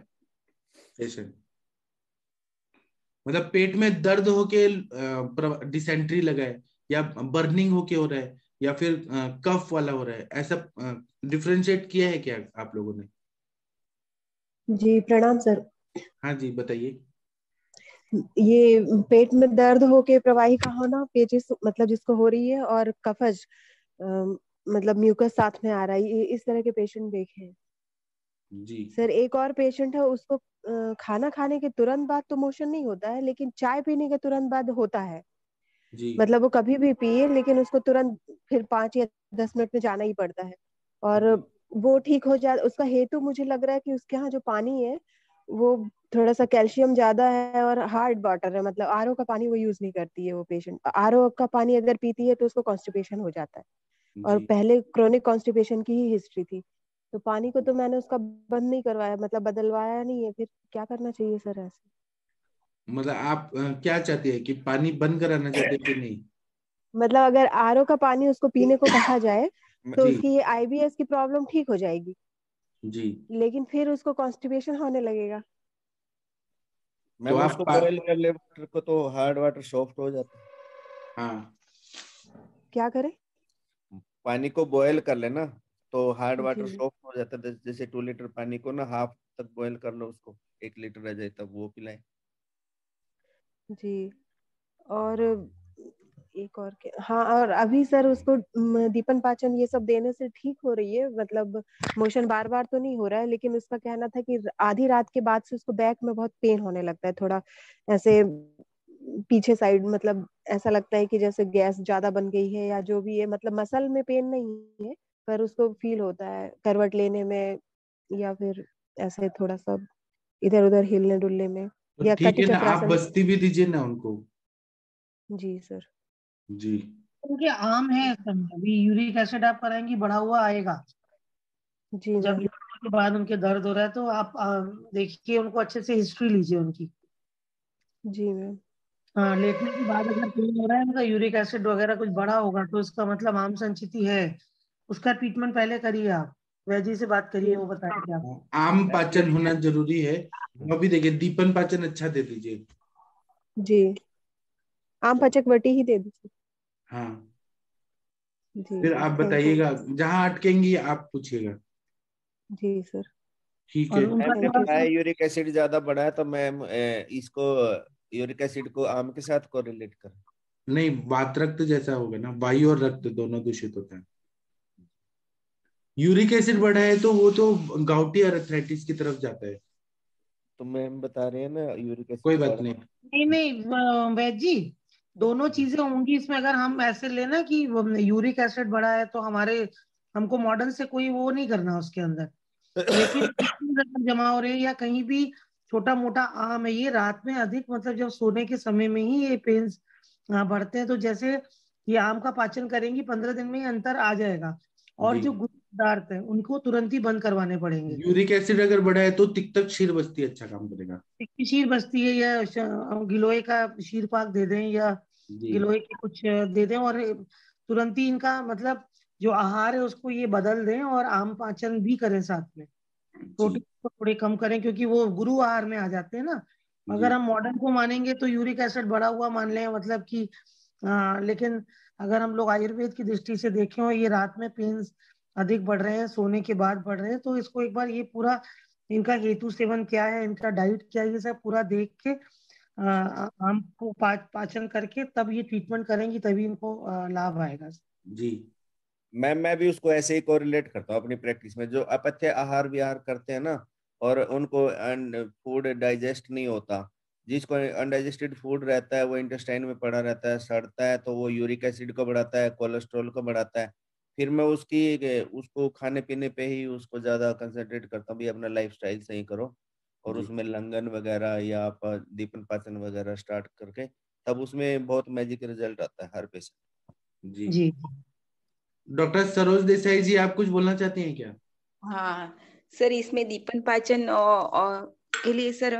पेशेंट, मतलब पेट में दर्द होके डिसेंट्री लगा है, या बर्निंग होके हो रहा है, या फिर कफ वाला हो रहा है, ऐसा डिफरेंशिएट किया है क्या आप लोगों ने? जी प्रणाम सर। हाँ जी बताइए। ये पेट में दर्द होके प्रवाहिका होना पेचिस मतलब जिसको हो रही है, और कफज मतलब म्यूकस साथ में आ रहा है, ये इस तरह के पेशेंट देखे हैं जी सर। एक और पेशेंट है, उसको खाना खाने के तुरंत बाद तो मोशन नहीं होता है, लेकिन चाय पीने के तुरंत बाद होता है। जी मतलब वो कभी भी पिए लेकिन उसको तुरंत फिर 5 या 10 मिनट में जाना ही पड़ता है, और वो ठीक हो जाए। उसका हेतु मुझे लग रहा है कि उसके यहाँ जो पानी है वो थोड़ा सा कैल्शियम ज्यादा है, और हार्ड वाटर है, मतलब आरओ का पानी वो यूज नहीं करती है वो पेशेंट। आरओ का पानी अगर पीती है तो उसको कॉन्स्टिपेशन हो जाता है, और जी पहले क्रोनिक कॉन्स्टिपेशन की ही हिस्ट्री थी। तो पानी को तो मैंने उसका बंद नहीं करवाया, मतलब बदलवाया नहीं है। फिर क्या करना चाहिए सर ऐसे? मतलब आप क्या चाहते हैं कि पानी बंद कराना चाहते हैं कि नहीं? मतलब अगर आरओ का पानी उसको पीने को कहा जाए तो जी उसकी ये आईबीएस की प्रॉब्लम ठीक हो जाएगी, जी लेकिन फिर उसको कॉन्स्टिपेशन होने लगेगा। तो मैम आप उसको बॉयल कर ले वाटर को तो हार्ड वाटर सॉफ्ट हो जाता है। हाँ क्या करें? पानी को बॉयल कर लेना तो हार्ड वाटर जी सॉफ्ट हो जाता है। जैसे 2 लीटर पानी को ना हाफ तक बॉयल कर लो, उसको 1 लीटर रह जाए तब वो पिलाएं। जी। और एक और क्या, हाँ, और अभी सर उसको दीपन पाचन ये सब देने से ठीक हो रही है, मतलब मोशन बार बार तो नहीं हो रहा है, लेकिन उसका कहना था कि आधी रात के बाद से उसको बैक में बहुत पेन होने लगता है, थोड़ा ऐसे पीछे साइड, मतलब ऐसा लगता है कि जैसे गैस ज्यादा बन गई है या जो भी है। मतलब मसल में पेन नहीं है, पर उसको फील होता है करवट लेने में, या फिर ऐसे थोड़ा सा इधर उधर हिलने डुलने में, तो या ठीक कटी है ना, आप चक्रासन। बस्ती भी दीजिए ना उनको। जी सर। जी उनके आम है एकदम, अभी यूरिक एसिड आप कराएंगी बढ़ा हुआ आएगा। जी जब मैम। यूरिक के बाद उनके दर्द हो रहा है तो आप देखिए उनको अच्छे से हिस्ट्री लीजिए उनकी। जी मैम। हाँ, लेटने के बाद अगर पेन हो रहा है, उनका यूरिक एसिड वगैरह कुछ बढ़ा होगा तो उसका मतलब आम संचिति है। उसका ट्रीटमेंट पहले करिए आप, वैद्य से बात करिए, वो बताएंगे आप। आम पाचन होना जरूरी है। अभी देखिए दीपन पाचन अच्छा दे दीजिए। जी। आम पचक वटी ही दे दीजिए। हाँ जी फिर सर, आप थैंक यू। बताइएगा, जहां अटकेंगी आप पूछिएगा। जी सर। ठीक और है। उनका मैम ने थोड़ा बताया सा यूरिक एसिड ज्यादा बढ़ा है, तो मैम इसको यूरिक एसिड को आम के साथ कोरिलेट कर। नहीं, वात रक्त जैसा होगा ना, वायु और रक्त दोनों दूषित होते हैं। यूरिक एसिड बढ़ा है तो वो तो गाउटी अर्थराइटिस की तरफ जाता है। तो मैम बता रहे हैं ना यूरिक कोई एसिड बात बढ़ा। नहीं। नहीं वैद जी, दोनों चीजें होंगी इसमें। अगर हम ऐसे लेना कि यूरिक एसिड बढ़ा है तो हमको मॉडर्न से कोई वो नहीं करना उसके अंदर, लेकिन अगर जमा हो रहे हैं या कहीं भी छोटा मोटा आम है, ये रात में अधिक मतलब जब सोने के समय में ही ये पेन्स बढ़ते हैं। तो जैसे ये आम का पाचन करेंगी 15 दिन में ही अंतर आ जाएगा। और जी, जो गुद पदार्थ है उनको तुरंत ही बंद करवाने पड़ेंगे। यूरिक एसिड अगर बढ़ा है तो तिक्तक क्षीर बस्ती अच्छा काम करेगा। टिक्की शीर बस्ती है या गिलोय का शीर पाक दे दें, या जी गिलोय के कुछ दे दें, और तुरंत ही इनका मतलब जो आहार है उसको ये बदल दें, और आम पाचन भी करें साथ में। जी प्रोटीन को थोड़े कम करें क्योंकि वो गुरु आहार में आ जाते हैं ना। जी अगर हम मॉडर्न को मानेंगे तो यूरिक एसिड बढ़ा हुआ मान लें, मतलब कि लेकिन अगर हम लोग आयुर्वेद की दृष्टि से देखें और ये रात में पेन्स अधिक बढ़ रहे हैं, सोने के बाद बढ़ रहे हैं, तो इसको एक बार ये पूरा इनका हेतु सेवन क्या है, इनका डाइट क्या है, ये सब पूरा देख के आम को पाचन करके तब ये ट्रीटमेंट करेंगी, तभी इनको लाभ आएगा। जी मैम मैं भी उसको ऐसे ही कोरिलेट करता हूँ अपनी प्रैक्टिस में। जो अपथ्य आहार विहार करते हैं ना, और उनको फूड डाइजेस्ट नहीं होता, जिसको अनडाइजेस्टेड फूड रहता है वो इंटेस्टाइन में पड़ा रहता है, सड़ता है, तो वो यूरिक एसिड को बढ़ाता है, कोलेस्ट्रॉल को बढ़ाता है। फिर मैं उसको खाने पीने पे ही उसको ज्यादा कंसंट्रेट करता हूँ, भी अपना लाइफ स्टाइल सही करो, और जी उसमें लंगन वगैरह या आप दीपन पाचन वगैरह स्टार्ट करके, तब उसमें बहुत मैजिक रिजल्ट आता है हर पेशेंट। जी। जी डॉक्टर सरोज देसाई जी, आप कुछ बोलना चाहती हैं क्या? हाँ सर, इसमें दीपन पाचन के लिए सर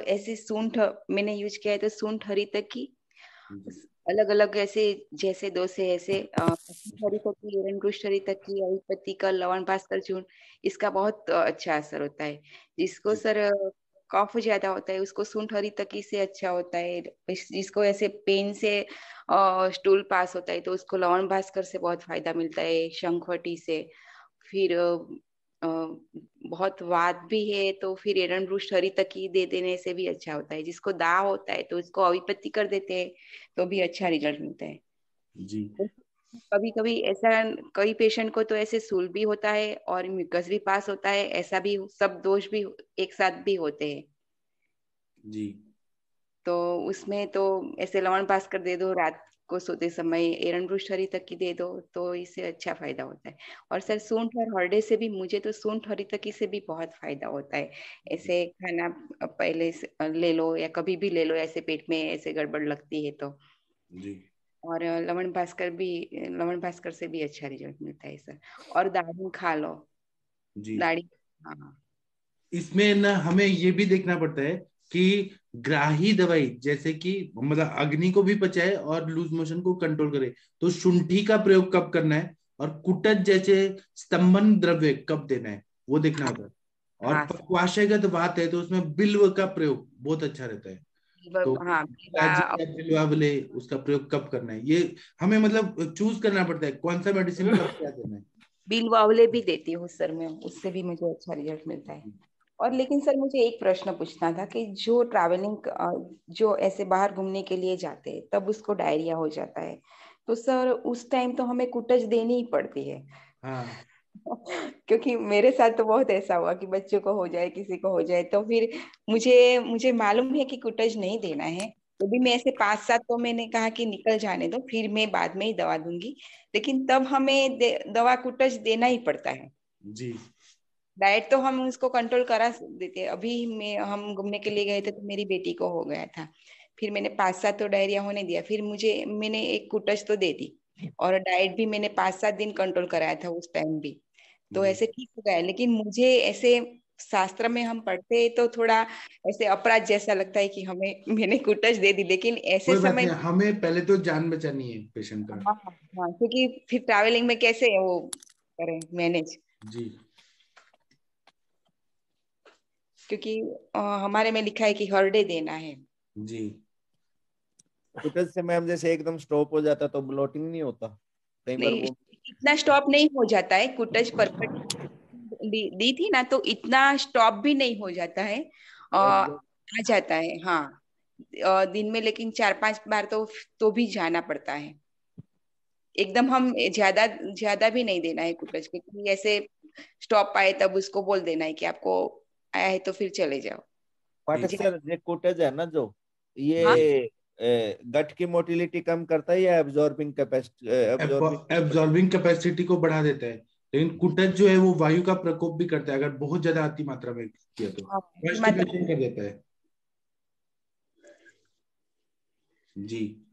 ऐसे सूंठ मैंने यूज किया है, तो सूंठ हरी तक की जी अलग अलग ऐसे, जैसे दो से ऐसे हरी तक की, एरंडरुष्ट हरी तक की, पत्ती का लवण भास्कर चूर्ण, इसका बहुत अच्छा असर होता है। जिसको जी सर कफ ज्यादा होता है उसको सूंठ हरी तकी से अच्छा होता है। जिसको ऐसे पेन से स्टूल पास होता है तो उसको लवण भास्कर से बहुत फायदा मिलता है, शंखवटी से। फिर बहुत वात भी है तो फिर एरंडरुष्ट हरी तकी दे देने से भी अच्छा होता है। जिसको दाव होता है तो उसको अविपत्ति कर देते हैं तो भी अच्छा रिजल्ट मिलता है। जी कभी कभी ऐसा, कई पेशेंट को तो ऐसे सूल भी होता है और म्यूकस भी पास होता है, ऐसा भी सब दोष भी एक साथ भी होते हैं। जी तो उसमें तो ऐसे लवण पास कर दे दो, रात को सोते समय एरंडरुष्ट हरी तक की दे दो तो इससे अच्छा फायदा होता है। और सर सूंठ और हरडे से भी, मुझे तो सूंठ हरी तकी से भी बहुत फायदा होता है। ऐसे खाना पहले से ले लो या कभी भी ले लो, ऐसे पेट में ऐसे गड़बड़ लगती है तो। जी और लवण भास्कर से भी अच्छा रिजल्ट मिलता है सर। और दाढ़ी खा लो, जी। दाढ़ी। हाँ इसमें ना हमें ये भी देखना पड़ता है कि ग्राही दवाई जैसे कि मतलब अग्नि को भी पचाए और लूज मोशन को कंट्रोल करे, तो शुंठी का प्रयोग कब करना है और कुटज जैसे स्तंभन द्रव्य कब देना है, वो देखना होता है। और हाँ सर। पक्वाशयगत बात है तो उसमें बिल्व का प्रयोग बहुत अच्छा रहता है। तो हाँ इलायची या बिल्वावले उसका प्रयोग कब करना है, ये हमें मतलब चूज करना पड़ता है कौन सा मेडिसिन कब क्या देना है। बिल वावले भी देती हूँ सर मैं, उससे भी मुझे अच्छा रिजल्ट मिलता है। और लेकिन सर मुझे एक प्रश्न पूछना था कि जो ट्रैवलिंग, जो ऐसे बाहर घूमने के लिए जाते हैं तब उसको डायरिया हो जाता है, तो सर उस टाइम तो हमें कुटज देनी ही पड़ती है। हाँ क्योंकि मेरे साथ तो बहुत ऐसा हुआ कि बच्चों को हो जाए, किसी को हो जाए, तो फिर मुझे मुझे मालूम है कि कुटज नहीं देना है। तो भी मैं ऐसे 5-7 तो मैंने कहा कि निकल जाने दो, फिर मैं बाद में ही दवा दूंगी। लेकिन तब हमें दवा कुटज देना ही पड़ता है। जी डाइट तो हम उसको कंट्रोल करा देते हैं। अभी हम घूमने के लिए गए थे तो मेरी बेटी को हो गया था, फिर मैंने 5-7 तो डायरिया होने दिया, फिर मैंने एक कुटज तो दे दी। और डाइट भी मैंने 5-7 दिन कंट्रोल कराया था उस टाइम भी, तो जी। ऐसे ठीक हो गया। लेकिन मुझे ऐसे शास्त्र में हम पढ़ते हैं तो थोड़ा ऐसे अपराध जैसा लगता है कि मैंने कुटज दे दी, लेकिन ऐसे कोई बात समय। नहीं, हमें पहले तो जान बचानी है पेशेंट का। हाँ हाँ, क्योंकि फिर ट्रैवलिंग में कैसे वो करें मैनेज, जी क्योंकि हमारे में लिखा है कि हर डे देना है। जी कुटज से मैम जैसे एकदम स्टॉप हो जाता तो ब्लोटिंग नहीं होता कई बार नहीं, वो। इतना स्टॉप नहीं हो जाता है कुटज परफेक्ट। दी थी ना, तो इतना स्टॉप भी नहीं हो जाता है, आ जाता है। हाँ, दिन में लेकिन 4-5 बार तो भी जाना पड़ता है। एकदम हम ज्यादा ज्यादा भी नहीं देना है कुटज, क्योंकि ऐसे स्टॉप आए तब उसको बोल देना है कि आपको आया है तो फिर चले जाओ। पाठक सर, ये कोटेज है ना जो, हाँ, ये गट की मोटिलिटी कम करता है या एब्जॉर्बिंग कैपेसिटी एब्जॉर्बिंग कैपेसिटी को बढ़ा देता है, लेकिन कुटज जो है वो वायु का प्रकोप भी करता है, अगर बहुत ज्यादा अति मात्रा में किया तो कॉन्स्टिपेशन कर देता है। जी।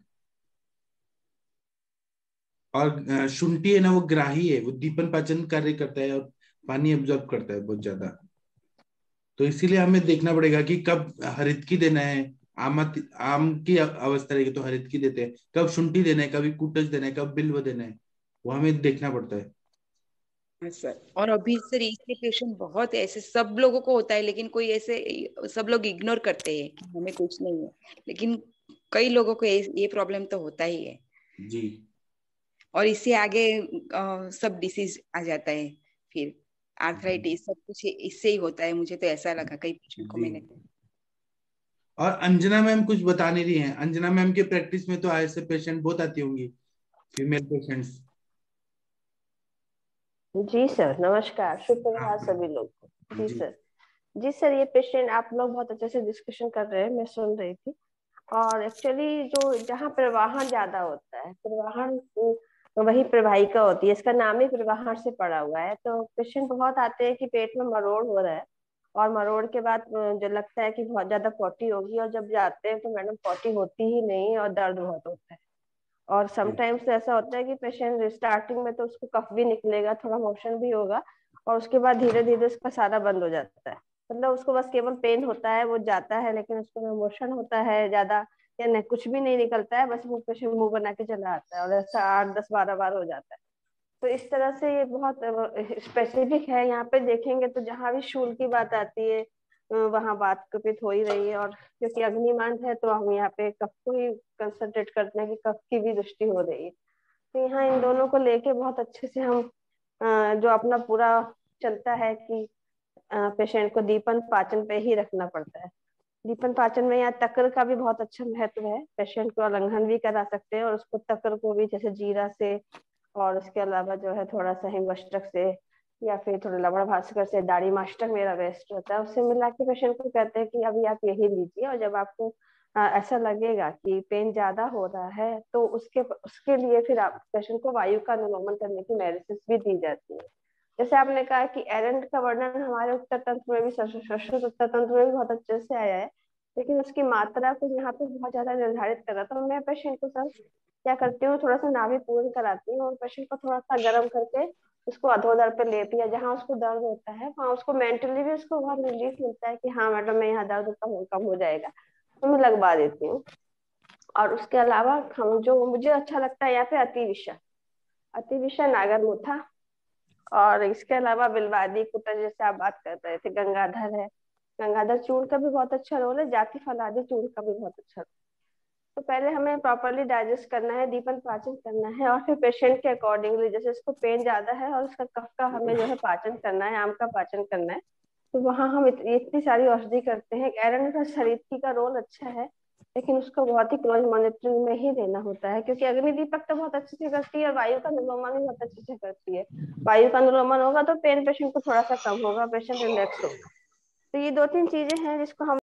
और शुंठी है ना, वो ग्राही है, वो दीपन पाचन कार्य करता है और पानी एब्जॉर्ब करता है बहुत ज्यादा। तो इसीलिए हमें देखना पड़ेगा कि कब हरित की देना है। आम की अवस्था रहेगी तो हरित की देते हैं, कब शुंठी देना है, कभी कुटज देना है, कब बिल्व देना है, वो हमें देखना पड़ता है। सर, और अभी सर इसके पेशेंट बहुत ऐसे सब लोगों को होता है, लेकिन कोई ऐसे सब लोग इग्नोर करते हैं कि हमें कुछ नहीं है, लेकिन कई लोगों को ये प्रॉब्लम तो होता ही है जी। और इससे आगे सब डिसीज आ जाता है, फिर आर्थराइटिस सब कुछ इससे ही होता है। मुझे तो ऐसा लगा कई पेशेंट को मैंने। और अंजना मैम कुछ बता नहीं रही हैं। अंजना मैम के प्रैक्टिस में तो ऐसे पेशेंट बहुत आती होंगी, फीमेल पेशेंट्स। जी सर, नमस्कार, सुप्रभात सभी लोग को। जी सर। जी सर, ये पेशेंट आप लोग बहुत अच्छे से डिस्कशन कर रहे हैं, मैं सुन रही थी। और एक्चुअली जो जहाँ प्रवाहन ज्यादा होता है, प्रवाहन वही प्रवाहिका होती है, इसका नाम ही प्रवाहन से पड़ा हुआ है। तो पेशेंट बहुत आते हैं कि पेट में मरोड़ हो रहा है, और मरोड़ के बाद जो लगता है कि बहुत ज्यादा पॉटी होगी, और जब जाते हैं तो मैडम पॉटी होती ही नहीं और दर्द बहुत होता है। और समटाइम्स ऐसा होता है कि पेशेंट स्टार्टिंग में तो उसको कफ भी निकलेगा, थोड़ा मोशन भी होगा, और उसके बाद धीरे धीरे उसका सारा बंद हो जाता है। मतलब उसको बस केवल पेन होता है, वो जाता है, लेकिन उसको ना मोशन होता है ज्यादा या नहीं, कुछ भी नहीं निकलता है, बस वो पेशेंट मुंह बना के चला आता है, और ऐसा 8-10-12 बार हो जाता है। तो इस तरह से ये बहुत स्पेसिफिक है। यहाँ पे देखेंगे तो जहाँ भी शूल की बात आती है वहाँ बात कपित हो ही रही है, और क्योंकि अग्निमांड है तो हम यहाँ पे कफ को ही कंसंट्रेट करते हैं कि कफ की भी दृष्टि हो रही है। तो यहाँ इन दोनों को लेके बहुत अच्छे से हम जो अपना पूरा चलता है कि पेशेंट को दीपन पाचन पे ही रखना पड़ता है। दीपन पाचन में यहाँ तक्र का भी बहुत अच्छा महत्व है। पेशेंट को उल्लंघन भी करा सकते हैं, और उसको तक्र को भी जैसे जीरा से, और उसके अलावा जो है थोड़ा सा हिमवष्टक से, या फिर थोड़ा लवण भास्कर से, दाढ़ी मास्टक मेरा बेस्ट होता है, उससे मिला के पेशेंट को कहते हैं कि अभी आप यही लीजिए। और जब आपको ऐसा लगेगा कि पेन ज्यादा हो रहा है तो उसके लिए फिर आप पेशेंट को वायु का अनुलोमन करने की मेडिसिन भी दी जाती है। जैसे आपने कहा कि एरेंट का वर्णन हमारे उत्तर तंत्र में भी, संस्कृत उत्तर तंत्र में भी बहुत अच्छे से आया है, लेकिन उसकी मात्रा को यहाँ पे बहुत ज्यादा निर्धारित कर रहा था। तो मैं पेशेंट को सर क्या करती हूँ, थोड़ा सा नाभि पूर्ण कराती हूँ, और पेशेंट को थोड़ा सा गर्म करके उसको अधोदर पे लेती है, जहाँ उसको दर्द होता है वहाँ उसको मेंटली भी उसको बहुत रिलीफ मिलता है कि हाँ मैडम मैं यहाँ दर्द कम हो जाएगा, तो मैं लगवा देती हूँ। और उसके अलावा हम जो मुझे अच्छा लगता है यहाँ पे अतिविषा नागरमुथा, और इसके अलावा बिलवादी कुटा जैसे आप बात कर रहे थे, गंगाधर है, गंगाधर चूर्ण का भी बहुत अच्छा रोल है, जाति फलादी चूर्ण का भी बहुत अच्छा रोल। तो पहले हमें प्रॉपरली डाइजेस्ट करना है, दीपन पाचन करना है, और फिर पेशेंट के अकॉर्डिंगली, जैसे इसको पेन ज्यादा है और उसका कफ का हमें जो है पाचन करना है, आम का पाचन करना है, तो वहाँ हम इतनी सारी औषधि करते हैं। आयरन का शरीर का रोल अच्छा है, लेकिन उसको बहुत ही क्लोज मॉनिटरिंग में ही देना होता है, क्योंकि अग्नि दीपक तो बहुत अच्छे से करती है और वायु का अनुलोमन भी बहुत अच्छे से करती है। वायु का अनुलोमन होगा तो पेन पेशेंट को थोड़ा सा कम होगा, पेशेंट रिलैक्स होगा। तो ये 2-3 चीजें हैं जिसको हम